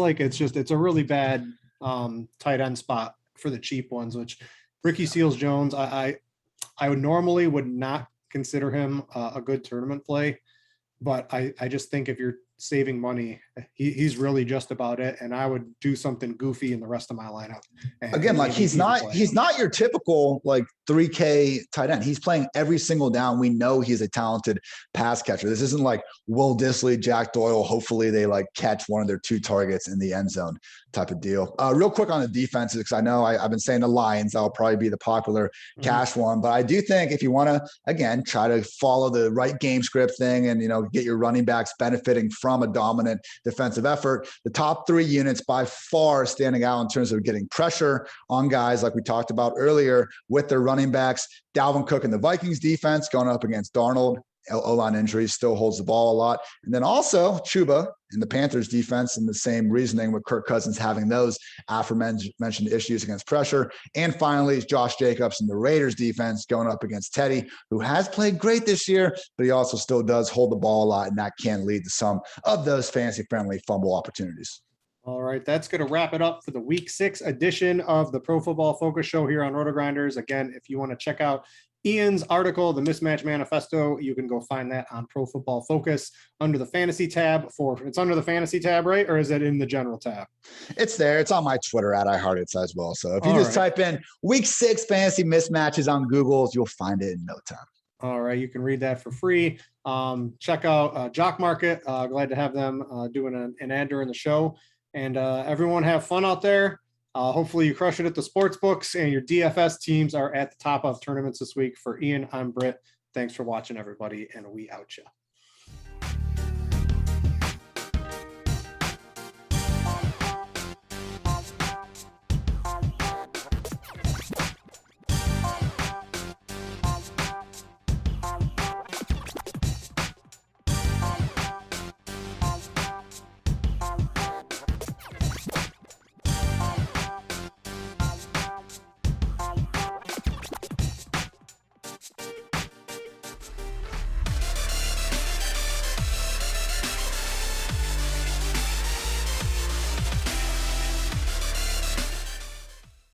a really bad tight end spot for the cheap ones, which Ricky Seals-Jones, I would normally not consider him a good tournament play, but I just think if you're saving money he's really just about it. And I would do something goofy in the rest of my lineup. And again, like he's not your typical like 3K tight end. He's playing every single down. We know he's a talented pass catcher. This isn't like Will Dissly, Jack Doyle. Hopefully they like catch one of their 2 targets in the end zone type of deal. Real quick on the defenses, because I know I've been saying the Lions, that'll probably be the popular cash one. But I do think if you want to, again, try to follow the right game script thing and, get your running backs benefiting from a dominant defensive effort, the top 3 units by far standing out in terms of getting pressure on guys like we talked about earlier with their running backs. Dalvin Cook and the Vikings defense going up against Darnold. O-line injuries, still holds the ball a lot. And then also Chuba and the Panthers defense, and the same reasoning with Kirk Cousins having those aforementioned issues against pressure. And finally, Josh Jacobs and the Raiders defense going up against Teddy, who has played great this year, but he also still does hold the ball a lot, and that can lead to some of those fantasy-friendly fumble opportunities. All right, that's going to wrap it up for the Week 6 edition of the Pro Football Focus Show here on RotoGrinders. Again, if you want to check out Ian's article, The Mismatch Manifesto, you can go find that on Pro Football Focus under the fantasy tab. It's under the fantasy tab, right? Or is it in the general tab? It's there. It's on my Twitter at iHeartitz as well. So if you just type in Week 6 fantasy mismatches on Google, you'll find it in no time. All right, you can read that for free. Check out Jock Market. Glad to have them doing an ad during the show. And everyone have fun out there. Hopefully you crush it at the sports books and your DFS teams are at the top of tournaments this week. For Ian, I'm Brit. Thanks for watching, everybody, and we out ya.